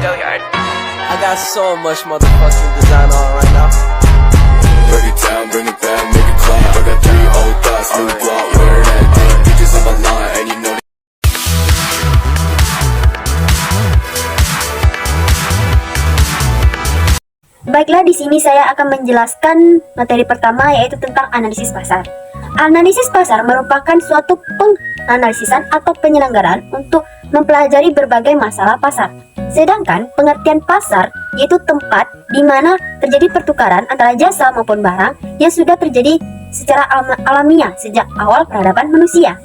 I got so much motherfucking design on right now. Break it down, bring it back, make it clap. I got 3 old thoughts, new block, where that thing. Bitches on my line, and you know Baiklah, di sini saya akan menjelaskan materi pertama, yaitu tentang analisis pasar. Analisis pasar merupakan suatu penganalisisan atau penyelenggaraan untuk mempelajari berbagai masalah pasar. Sedangkan pengertian pasar yaitu tempat di mana terjadi pertukaran antara jasa maupun barang yang sudah terjadi secara alamiah sejak awal peradaban manusia.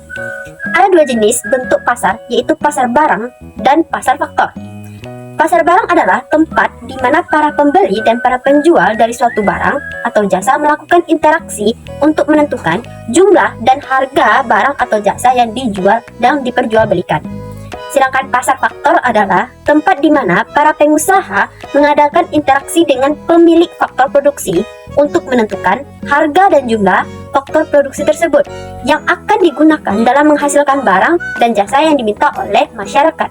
Ada 2 jenis bentuk pasar, yaitu pasar barang dan pasar faktor. Pasar barang adalah tempat di mana para pembeli dan para penjual dari suatu barang atau jasa melakukan interaksi untuk menentukan jumlah dan harga barang atau jasa yang dijual dan diperjualbelikan. Sedangkan pasar faktor adalah tempat di mana para pengusaha mengadakan interaksi dengan pemilik faktor produksi untuk menentukan harga dan jumlah faktor produksi tersebut yang akan digunakan dalam menghasilkan barang dan jasa yang diminta oleh masyarakat.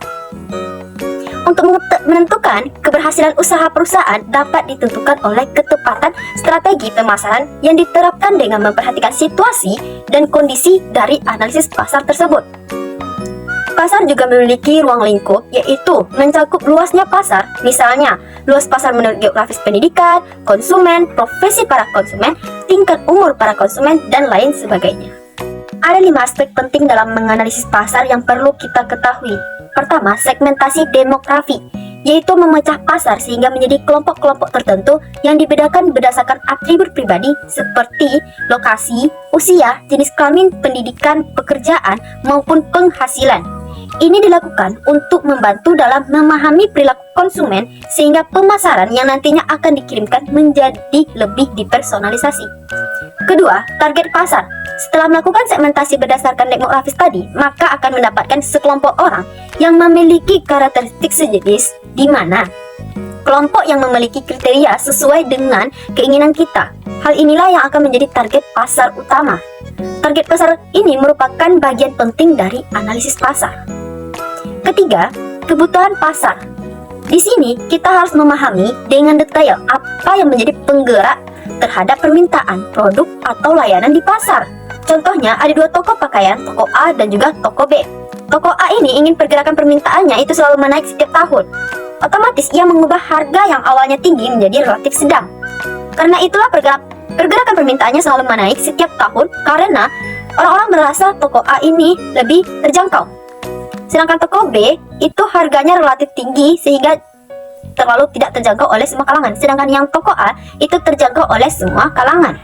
Untuk menentukan keberhasilan usaha perusahaan dapat ditentukan oleh ketepatan strategi pemasaran yang diterapkan dengan memperhatikan situasi dan kondisi dari analisis pasar tersebut. Pasar juga memiliki ruang lingkup, yaitu mencakup luasnya pasar, misalnya luas pasar menurut geografis pendidikan, konsumen, profesi para konsumen, tingkat umur para konsumen, dan lain sebagainya. Ada 5 aspek penting dalam menganalisis pasar yang perlu kita ketahui. Pertama, segmentasi demografi, yaitu memecah pasar sehingga menjadi kelompok-kelompok tertentu yang dibedakan berdasarkan atribut pribadi seperti lokasi, usia, jenis kelamin, pendidikan, pekerjaan, maupun penghasilan. Ini dilakukan untuk membantu dalam memahami perilaku konsumen sehingga pemasaran yang nantinya akan dikirimkan menjadi lebih dipersonalisasi. Kedua, target pasar. Setelah melakukan segmentasi berdasarkan demografis tadi, maka akan mendapatkan sekelompok orang yang memiliki karakteristik sejenis, di mana kelompok yang memiliki kriteria sesuai dengan keinginan kita. Hal inilah yang akan menjadi target pasar utama. Target pasar ini merupakan bagian penting dari analisis pasar. Ketiga, kebutuhan pasar. Di sini kita harus memahami dengan detail apa yang menjadi penggerak terhadap permintaan produk atau layanan di pasar. Contohnya ada 2 toko pakaian, toko A dan juga toko B. Toko A ini ingin pergerakan permintaannya itu selalu menaik setiap tahun. Otomatis ia mengubah harga yang awalnya tinggi menjadi relatif sedang. Karena itulah pergerakan permintaannya selalu menaik setiap tahun karena orang-orang merasa toko A ini lebih terjangkau. Sedangkan toko B itu harganya relatif tinggi sehingga terlalu tidak terjangkau oleh semua kalangan. Sedangkan yang toko A itu terjangkau oleh semua kalangan.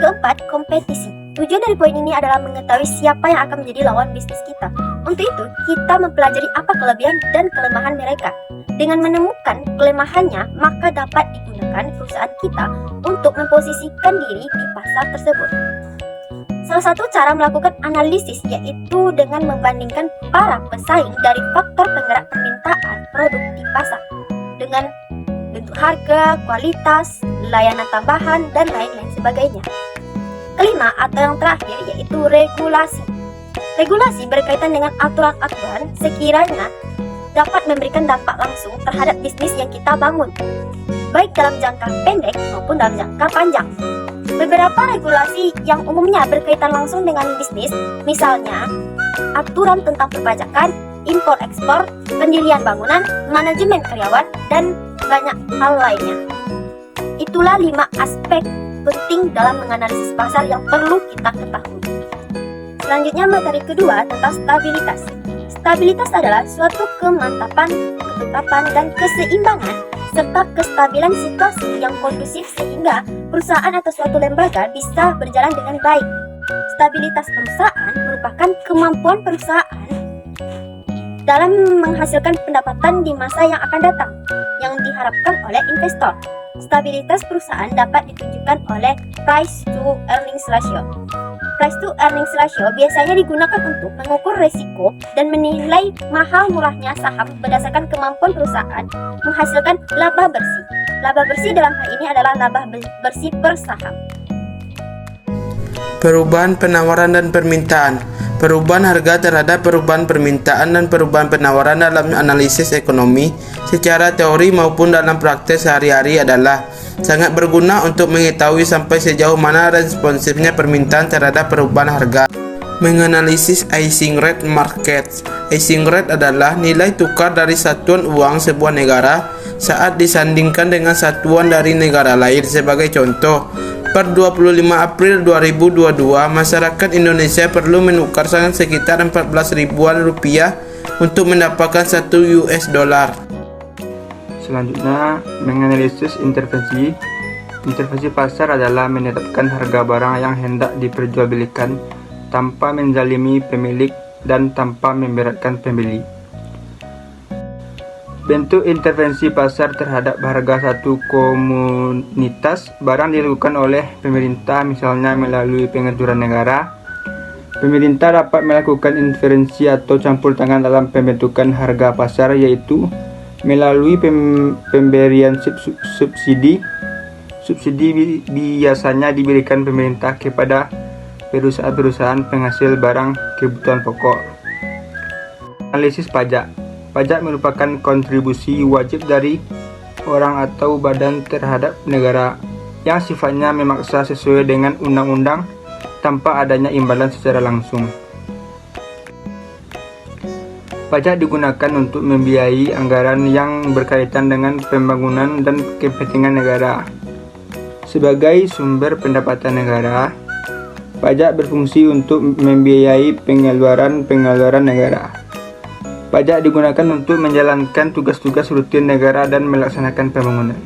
Keempat, kompetisi. Tujuan dari poin ini adalah mengetahui siapa yang akan menjadi lawan bisnis kita. Untuk itu, kita mempelajari apa kelebihan dan kelemahan mereka. Dengan menemukan kelemahannya, maka dapat digunakan perusahaan kita untuk memposisikan diri di pasar tersebut. Salah satu cara melakukan analisis yaitu dengan membandingkan para pesaing dari faktor penggerak permintaan produk di pasar dengan bentuk harga, kualitas, layanan tambahan, dan lain-lain sebagainya. Kelima atau yang terakhir yaitu regulasi. Regulasi berkaitan dengan aturan-aturan sekiranya dapat memberikan dampak langsung terhadap bisnis yang kita bangun, baik dalam jangka pendek maupun dalam jangka panjang. Beberapa regulasi yang umumnya berkaitan langsung dengan bisnis, misalnya aturan tentang perpajakan, impor-ekspor, pendirian bangunan, manajemen karyawan, dan banyak hal lainnya. Itulah 5 aspek penting dalam menganalisis pasar yang perlu kita ketahui. Selanjutnya materi kedua tentang stabilitas. Stabilitas adalah suatu kemantapan, ketetapan, dan keseimbangan serta kestabilan situasi yang kondusif sehingga perusahaan atau suatu lembaga bisa berjalan dengan baik. Stabilitas perusahaan merupakan kemampuan perusahaan dalam menghasilkan pendapatan di masa yang akan datang yang diharapkan oleh investor. Stabilitas perusahaan dapat ditunjukkan oleh price to earnings ratio. Price to earnings ratio biasanya digunakan untuk mengukur risiko dan menilai mahal murahnya saham berdasarkan kemampuan perusahaan menghasilkan laba bersih. Laba bersih dalam hal ini adalah laba bersih per saham. Perubahan penawaran dan permintaan. Perubahan harga terhadap perubahan permintaan dan perubahan penawaran dalam analisis ekonomi secara teori maupun dalam praktek sehari-hari adalah sangat berguna untuk mengetahui sampai sejauh mana responsifnya permintaan terhadap perubahan harga. Menganalisis icing rate markets. Icing rate adalah nilai tukar dari satuan uang sebuah negara saat disandingkan dengan satuan dari negara lain. Sebagai contoh, per 25 April 2022, masyarakat Indonesia perlu menukarkan sekitar 14 ribuan rupiah untuk mendapatkan 1 US dollar. Selanjutnya, menganalisis intervensi. Intervensi pasar adalah menetapkan harga barang yang hendak diperjualbelikan tanpa menzalimi pemilik dan tanpa memberatkan pembeli. Bentuk intervensi pasar terhadap harga satu komunitas barang dilakukan oleh pemerintah, misalnya melalui pengaturan negara. Pemerintah dapat melakukan intervensi atau campur tangan dalam pembentukan harga pasar, yaitu melalui pemberian subsidi. Subsidi biasanya diberikan pemerintah kepada perusahaan-perusahaan penghasil barang kebutuhan pokok. Analisis pajak. Pajak merupakan kontribusi wajib dari orang atau badan terhadap negara yang sifatnya memaksa sesuai dengan undang-undang tanpa adanya imbalan secara langsung. Pajak digunakan untuk membiayai anggaran yang berkaitan dengan pembangunan dan kepentingan negara. Sebagai sumber pendapatan negara, pajak berfungsi untuk membiayai pengeluaran negara. Pajak digunakan untuk menjalankan tugas-tugas rutin negara dan melaksanakan pembangunan.